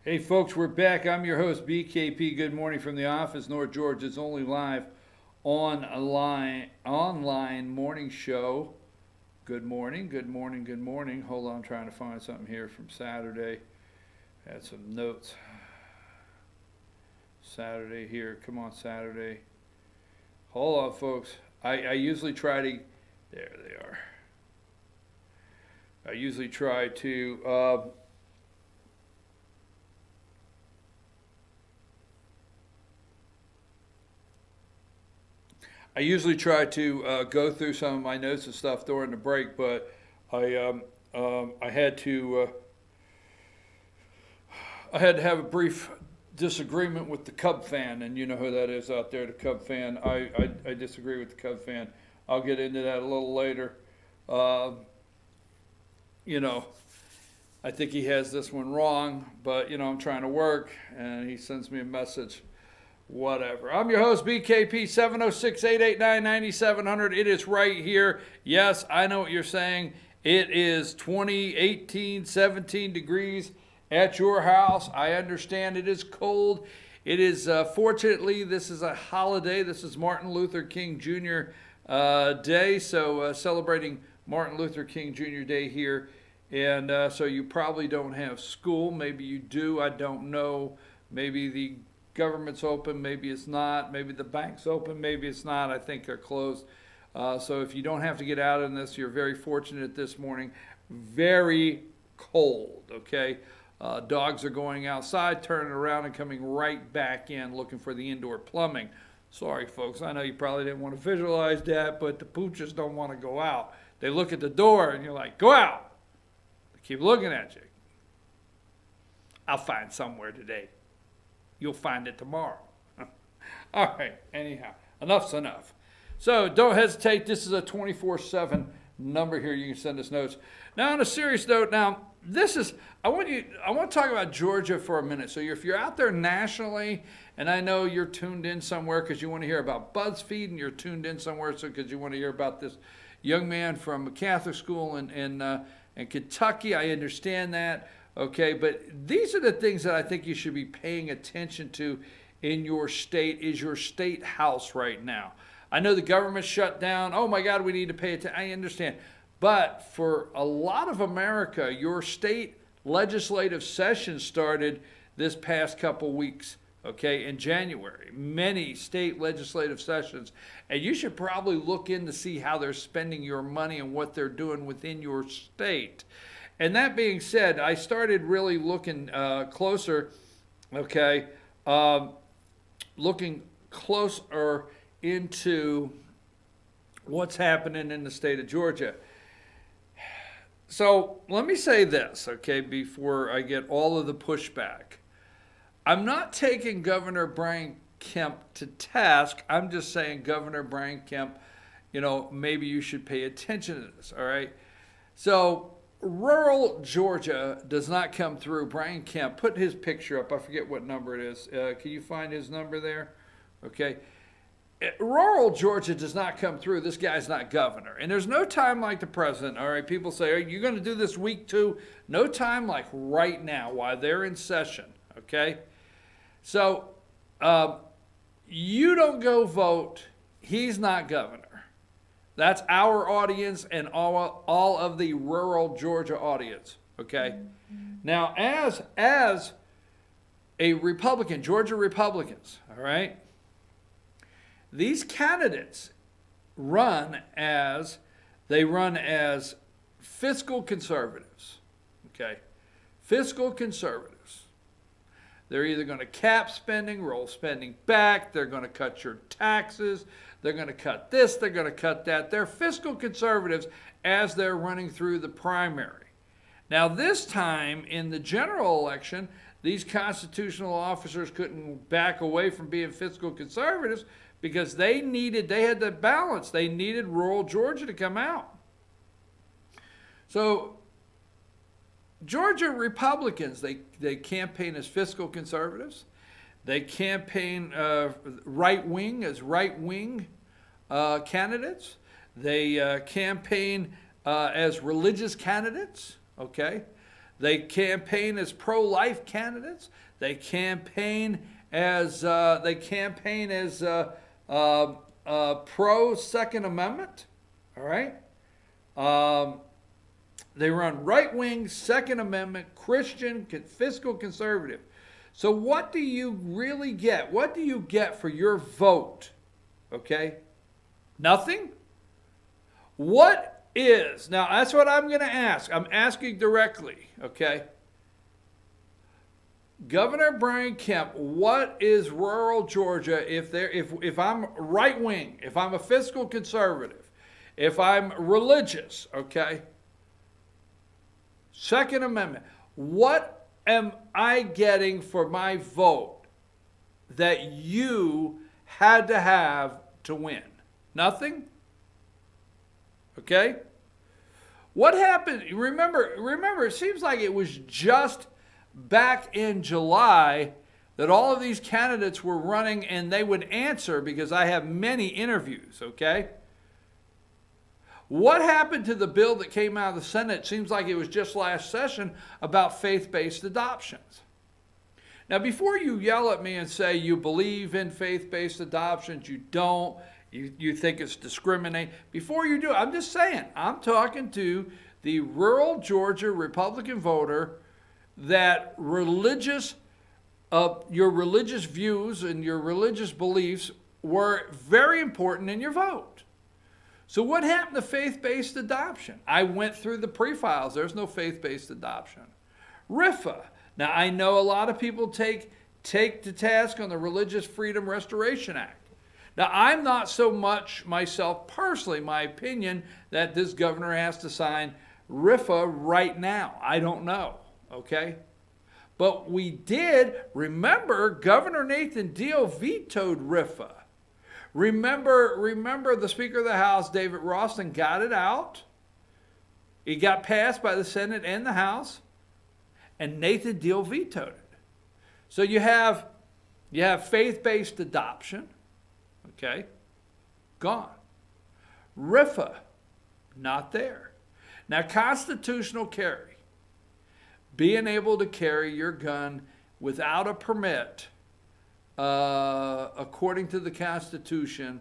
Hey folks, we're back. I'm your host BKP. Good morning from the office, North Georgia's only live online morning show. Good morning, good morning, good morning. Hold on, I'm trying to find something here from Saturday. Had some notes. Saturday here. Come on, Saturday. Hold on, folks. I usually try to. There they are. I usually try to. I usually try to go through some of my notes and stuff during the break, but I had to have a brief disagreement with the Cub fan, and you know who that is out there, the Cub fan. I disagree with the Cub fan. I'll get into that a little later. You know, I think he has this one wrong, but you know, I'm trying to work, and he sends me a message. Whatever. I'm your host, BKP, 706-889-9700. It is right here. Yes, I know what you're saying. It is 20, 18, 17 degrees at your house. I understand it is cold. It is, fortunately, this is a holiday. This is Martin Luther King Jr. Day, so celebrating Martin Luther King Jr. Day here. And so you probably don't have school. Maybe you do. I don't know. Maybe the government's open, maybe it's not, maybe the bank's open, maybe it's not. I think they're closed. So if you don't have to get out in this, you're very fortunate this morning. Very cold, okay? Dogs are going outside, turning around and coming right back in looking for the indoor plumbing. Sorry, folks, I know you probably didn't want to visualize that, but the pooches don't want to go out. They look at the door and you're like, go out. They keep looking at you. I'll find somewhere today. You'll find it tomorrow. All right, anyhow, enough's enough. So don't hesitate. This is a 24/7 number here. You can send us notes. Now, on a serious note, now, I want to talk about Georgia for a minute. So if you're out there nationally, and I know you're tuned in somewhere because you want to hear about BuzzFeed, and you're tuned in somewhere because you want to hear about this young man from a Catholic school in Kentucky. I understand that. Okay, but these are the things that I think you should be paying attention to in your state. Is your state house right now? I know the government shut down. Oh my God, we need to pay attention. I understand. But for a lot of America, your state legislative session started this past couple weeks, okay, in January. Many state legislative sessions. And you should probably look in to see how they're spending your money and what they're doing within your state. And that being said, I started really looking closer, okay, looking closer into what's happening in the state of Georgia. So let me say this, okay, before I get all of the pushback. I'm not taking Governor Brian Kemp to task. I'm just saying, Governor Brian Kemp, you know, maybe you should pay attention to this, all right? So rural Georgia does not come through. Brian Kemp, put his picture up. I forget what number it is. Can you find his number there? Okay. Rural Georgia does not come through. This guy's not governor. And there's no time like the president. All right, people say, are you going to do this week too? No time like right now while they're in session. Okay. So you don't go vote. He's not governor. That's our audience and all of the rural Georgia audience, okay? Now, as a Republican, Georgia Republicans, all right, these candidates run as fiscal conservatives, okay? Fiscal conservatives. They're either going to cap spending, roll spending back, they're going to cut your taxes, they're going to cut this, they're going to cut that. They're fiscal conservatives as they're running through the primary. Now, this time in the general election, these constitutional officers couldn't back away from being fiscal conservatives because they had the balance. They needed rural Georgia to come out. So Georgia Republicans, they campaign as fiscal conservatives. They campaign right-wing as right-wing candidates. They campaign as religious candidates, okay? They campaign as pro-life candidates. They campaign as pro-Second Amendment. All right. They run right-wing, Second Amendment, Christian, fiscal conservative. So what do you really get? What do you get for your vote? Okay? Nothing? What is, now that's what I'm going to ask. I'm asking directly, okay? Governor Brian Kemp, what is rural Georgia if I'm right-wing, if I'm a fiscal conservative, if I'm religious, okay? Second Amendment, what am I getting for my vote that you had to have to win? Nothing? Okay? What happened? Remember, it seems like it was just back in July that all of these candidates were running and they would answer because I have many interviews, okay? What happened to the bill that came out of the Senate? It seems like it was just last session about faith-based adoptions. Now, before you yell at me and say you believe in faith-based adoptions, you don't, you think it's discriminating, before you do it, I'm just saying, I'm talking to the rural Georgia Republican voter that your religious views and your religious beliefs were very important in your vote. So what happened to faith-based adoption? I went through the pre-files. There's no faith-based adoption. RFRA. Now, I know a lot of people take to task on the Religious Freedom Restoration Act. Now, I'm not so much myself personally, my opinion, that this governor has to sign RFRA right now. I don't know, okay? But we did, remember, Governor Nathan Deal vetoed RFRA. Remember the Speaker of the House, David Ralston, got it out. It got passed by the Senate and the House, and Nathan Deal vetoed it. So you have faith-based adoption, okay, gone. RFRA, not there. Now, constitutional carry, being able to carry your gun without a permit, according to the Constitution,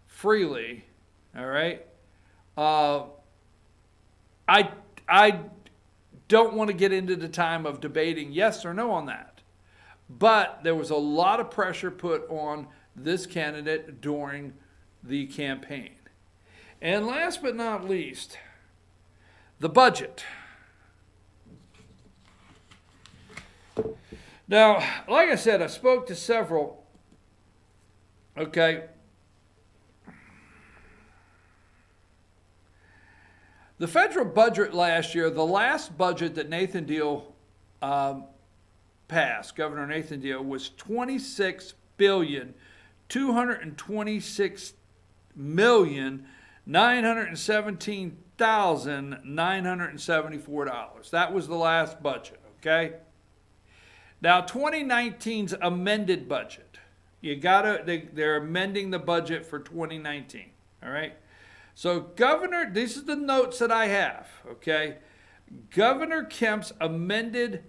freely, all right? I don't want to get into the time of debating yes or no on that, but there was a lot of pressure put on this candidate during the campaign. And last but not least, the budget. Now, like I said, I spoke to several, okay. The federal budget last year, the last budget that Nathan Deal passed, Governor Nathan Deal, was $26,226,917,974. That was the last budget, okay? Now, 2019's amended budget. They're amending the budget for 2019, all right? So Governor, these are the notes that I have, okay? Governor Kemp's amended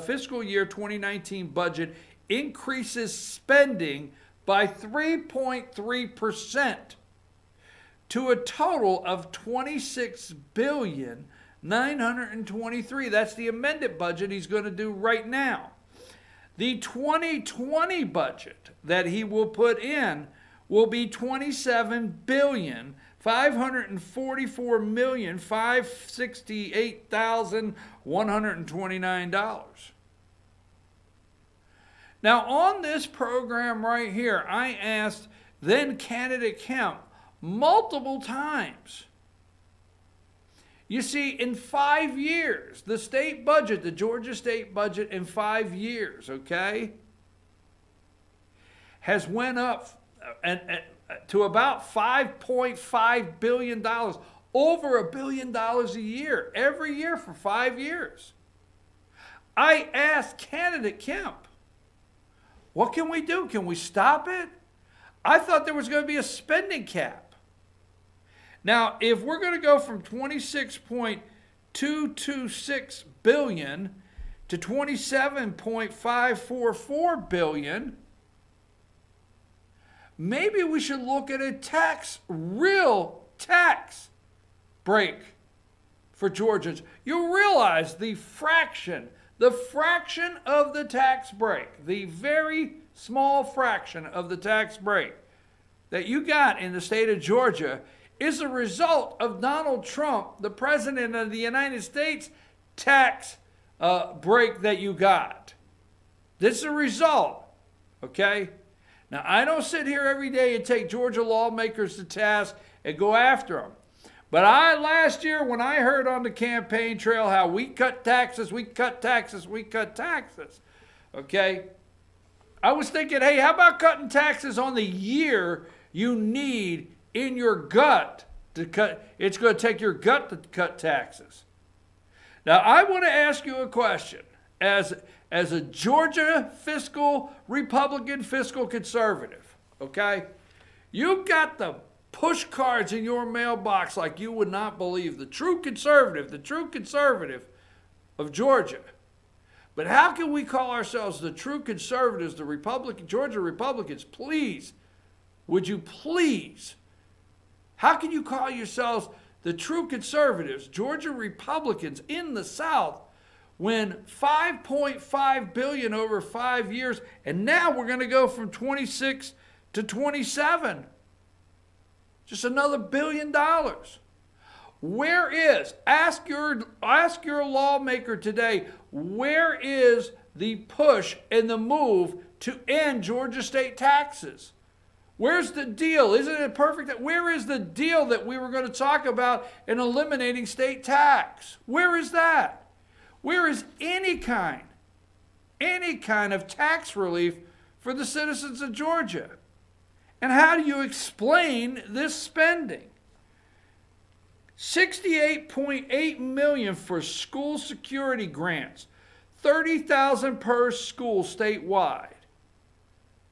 fiscal year 2019 budget increases spending by 3.3% to a total of $26,923,000,000. That's the amended budget he's going to do right now. The 2020 budget that he will put in will be $27,544,568,129. Now, on this program right here, I asked then candidate Kemp multiple times. You see, in 5 years, the state budget, the Georgia state budget in 5 years, okay, has went up to about $5.5 billion, over $1 billion a year, every year for 5 years. I asked candidate Kemp, what can we do? Can we stop it? I thought there was going to be a spending cap. Now, if we're going to go from 26.2 $27.226 billion to $27.544 billion, maybe we should look at a real tax break for Georgians. You realize the fraction of the tax break, the very small fraction of the tax break that you got in the state of Georgia is a result of Donald Trump, the president of the United States, tax break that you got. This is a result, okay? Now, I don't sit here every day and take Georgia lawmakers to task and go after them. But last year, when I heard on the campaign trail how we cut taxes, okay, I was thinking, hey, how about cutting taxes on the year you need in your gut to cut? It's going to take your gut to cut taxes. Now, I want to ask you a question. As a Georgia Republican fiscal conservative, okay, you've got the push cards in your mailbox like you would not believe. The true conservative of Georgia. But how can we call ourselves the true conservatives, the Georgia Republicans? Please, would you please? How can you call yourselves the true conservatives, Georgia Republicans in the South, when $5.5 billion over 5 years, and now we're going to go from 26 to 27? Just another $1 billion. Where is, ask your lawmaker today, where is the push and the move to end Georgia state taxes? Where's the deal? Isn't it perfect? Where is the deal that we were going to talk about in eliminating state tax? Where is that? Where is any kind of tax relief for the citizens of Georgia? And how do you explain this spending? $68.8 million for school security grants, 30,000 per school statewide.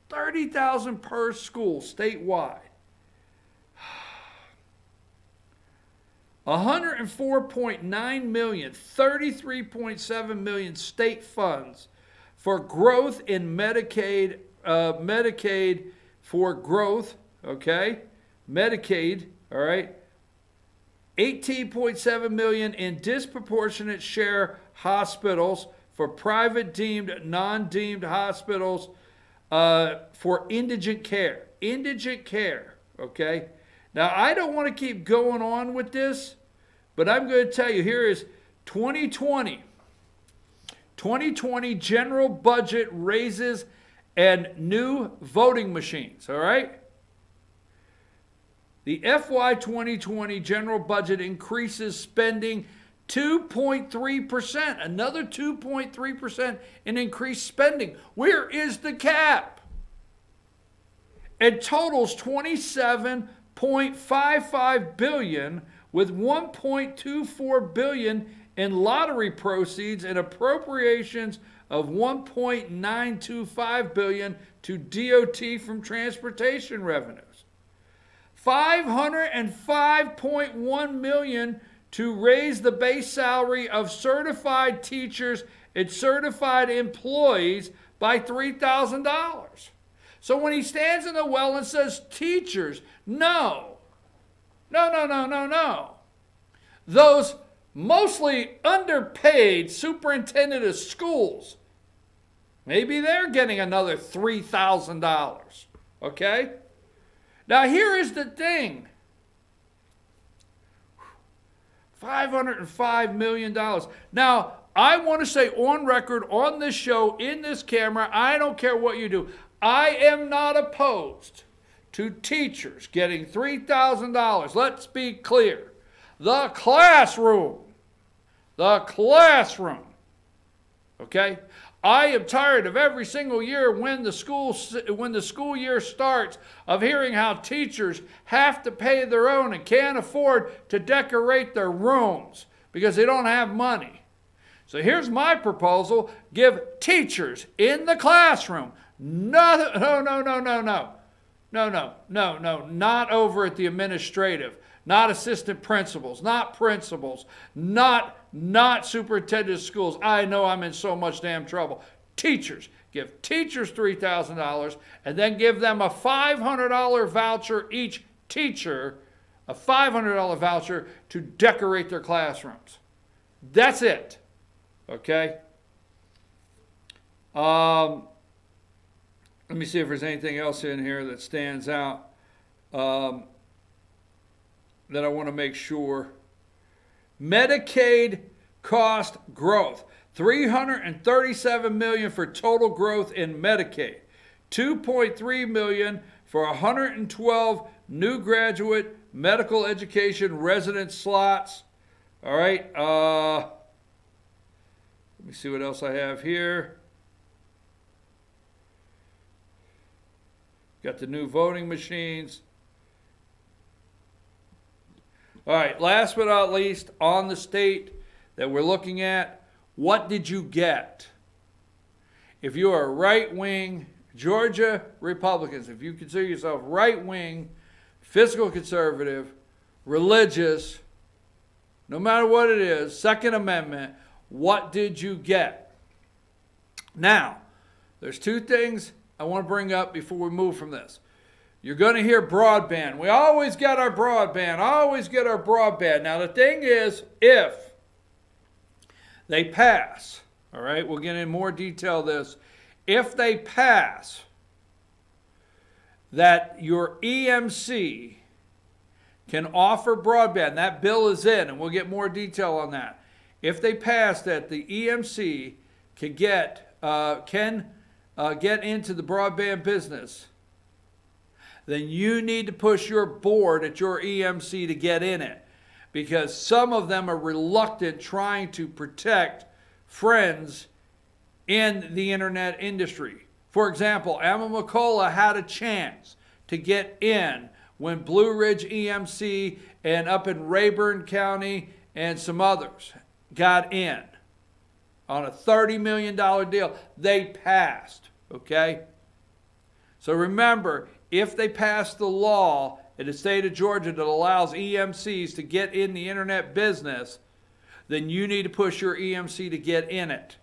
30,000 per school statewide. $104.9 million, 33.7 million state funds for growth in Medicaid, for growth, okay? Medicaid, all right? 18.7 million in disproportionate share hospitals for private deemed, non-deemed hospitals for indigent care. Indigent care, okay? Now, I don't want to keep going on with this, but I'm going to tell you, here is 2020 general budget raises and new voting machines, all right? The FY 2020 general budget increases spending 2.3%, another 2.3% in increased spending. Where is the cap? It totals $27.55 billion, with $1.24 billion in lottery proceeds and appropriations of $1.925 billion to DOT from transportation revenues. $505.1 million to raise the base salary of certified teachers and certified employees by $3,000. So when he stands in the well and says teachers, no. Those mostly underpaid superintendent of schools, maybe they're getting another $3,000, okay? Now, here is the thing. $505 million. Now, I want to say on record, on this show, in this camera, I don't care what you do, I am not opposed to teachers getting $3,000. Let's be clear. The classroom, okay? I am tired of every single year when the school year starts of hearing how teachers have to pay their own and can't afford to decorate their rooms because they don't have money. So here's my proposal. Give teachers in the classroom, no. not over at the administrative, not assistant principals, not principals, not superintendent of schools. I know I'm in so much damn trouble. Teachers. Give teachers $3,000 and then give them a $500 voucher each teacher, a $500 voucher to decorate their classrooms. That's it. Okay? Let me see if there's anything else in here that stands out that I want to make sure. Medicaid cost growth. $337 million for total growth in Medicaid. $2.3 million for 112 new graduate medical education resident slots. All right. Let me see what else I have here. Got the new voting machines. All right. Last but not least, on the state that we're looking at, what did you get? If you are right-wing Georgia Republicans, if you consider yourself right-wing, fiscal conservative, religious, no matter what it is, Second Amendment, what did you get? Now, there's two things I want to bring up before we move from this. You're going to hear broadband. We always get our broadband, always get our broadband. Now, the thing is, if they pass, all right, we'll get in more detail of this. If they pass that your EMC can offer broadband, that bill is in, and we'll get more detail on that. If they pass that the EMC can get into the broadband business, then you need to push your board at your EMC to get in it, because some of them are reluctant trying to protect friends in the internet industry. For example, Emma McCullough had a chance to get in when Blue Ridge EMC and up in Rayburn County and some others got in on a $30 million deal. They passed, okay? So remember, if they pass the law in the state of Georgia that allows EMCs to get in the internet business, then you need to push your EMC to get in it.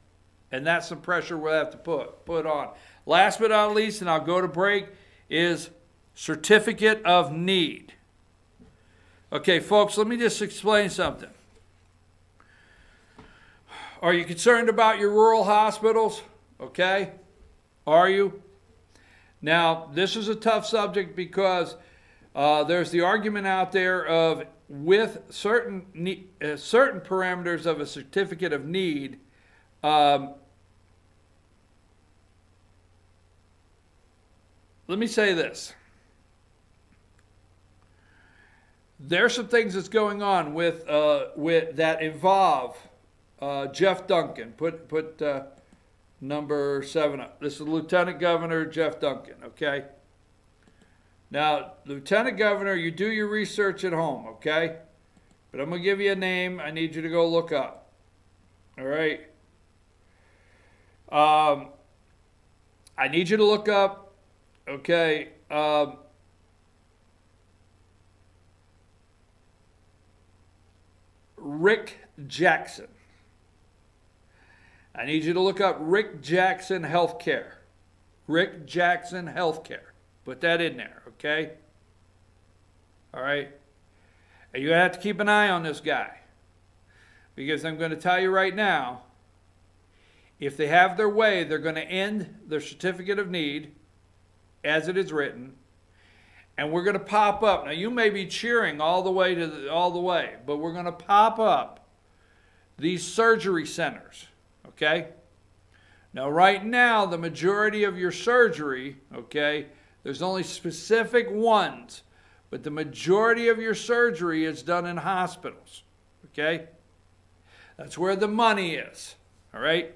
And that's some pressure we'll have to put on. Last but not least, and I'll go to break, is certificate of need. Okay, folks, let me just explain something. Are you concerned about your rural hospitals? Okay, are you? Now, this is a tough subject because there's the argument out there of with certain parameters of a certificate of need, let me say this. There's some things that's going on with that involve Jeff Duncan. Put number 7 up. This is Lieutenant Governor Jeff Duncan, okay? Now, Lieutenant Governor, you do your research at home, okay? But I'm going to give you a name I need you to go look up. All right? I need you to look up, okay, Rick Jackson. I need you to look up Rick Jackson Healthcare. Rick Jackson Healthcare. Put that in there, okay? All right? And you have to keep an eye on this guy. Because I'm going to tell you right now, if they have their way, they're going to end their certificate of need as it is written. And we're going to pop up. Now, you may be cheering all the way, but we're going to pop up these surgery centers, okay? Now, right now, the majority of your surgery, okay, there's only specific ones, but the majority of your surgery is done in hospitals, okay? That's where the money is, all right?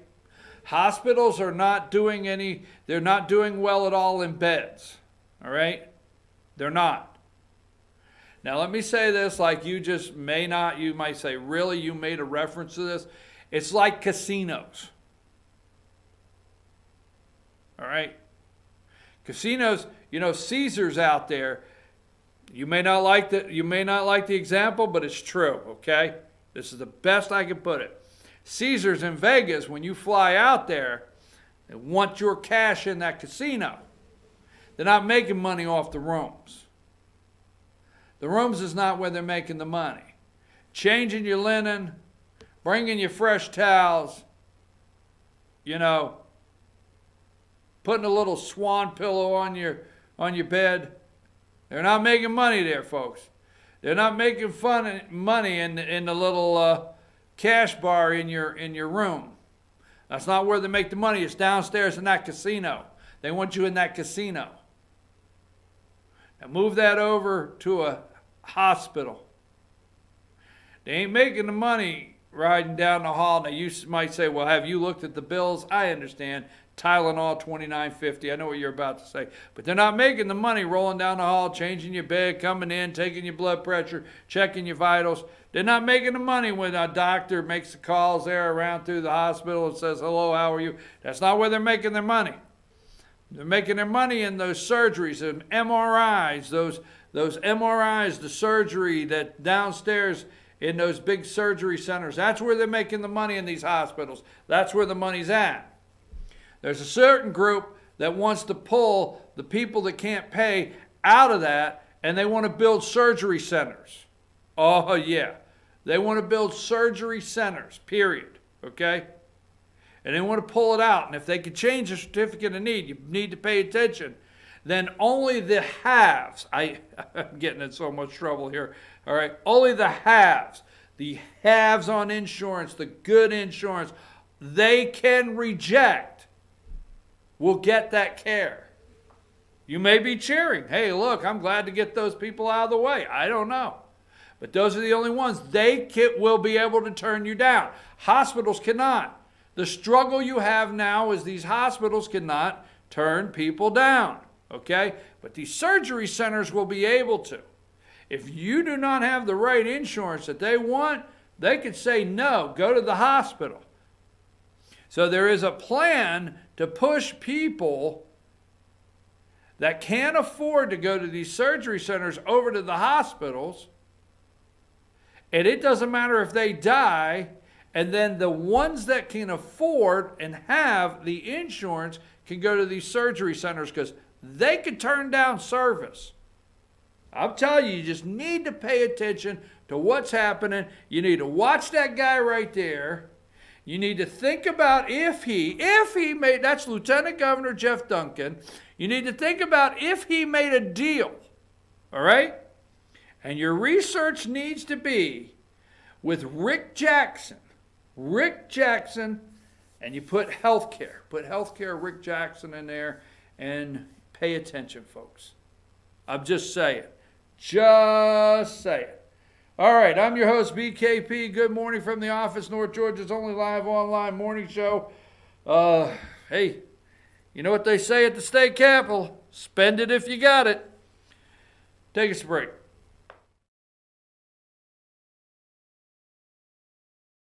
Hospitals are not doing they're not doing well at all in beds, all right? They're not. Now, let me say this like you just may not, you might say, really, you made a reference to this? It's like casinos. All right? Casinos, You know, Caesars out there, you may not like the example, but it's true, okay? This is the best I can put it. Caesars in Vegas, when you fly out there, they want your cash in that casino. They're not making money off the rooms. The rooms is not where they're making the money. Changing your linen, bringing you fresh towels, you know, putting a little swan pillow on your bed. They're not making money there, folks. They're not making money in the little cash bar in your room. That's not where they make the money. It's downstairs in that casino. They want you in that casino. Now move that over to a hospital. They ain't making the money riding down the hall. Now you might say, well, have you looked at the bills? I understand. Tylenol, $29.50. I know what you're about to say. But they're not making the money rolling down the hall, changing your bed, coming in, taking your blood pressure, checking your vitals. They're not making the money when a doctor makes the calls there around through the hospital and says, hello, how are you? That's not where they're making their money. They're making their money in those surgeries and MRIs, those MRIs, the surgery that downstairs in those big surgery centers. That's where they're making the money in these hospitals. That's where the money's at. There's a certain group that wants to pull the people that can't pay out of that, and they want to build surgery centers. Oh, yeah. They want to build surgery centers, period. Okay? And they want to pull it out. And if they could change the certificate of need, you need to pay attention. Then only the haves, I'm getting in so much trouble here, all right? Only the haves on insurance, the good insurance, they can reject, will get that care. You may be cheering. Hey, look, I'm glad to get those people out of the way. I don't know. But those are the only ones. They will be able to turn you down. Hospitals cannot. The struggle you have now is these hospitals cannot turn people down. Okay? But these surgery centers will be able to. If you do not have the right insurance that they want, they could say no, go to the hospital. So there is a plan to push people that can't afford to go to these surgery centers over to the hospitals. And it doesn't matter if they die. And then the ones that can afford and have the insurance can go to these surgery centers because they could turn down service. I'm telling you, you just need to pay attention to what's happening. You need to watch that guy right there. You need to think about if he made, that's Lieutenant Governor Jeff Duncan. You need to think about if he made a deal, all right? And your research needs to be with Rick Jackson, and you put healthcare. Put healthcare, Rick Jackson in there, and pay attention, folks. I'm just saying. Just saying. All right, I'm your host, BKP. Good morning from the office, North Georgia's only live online morning show. Hey, you know what they say at the state capitol? Spend it if you got it. Take us a break.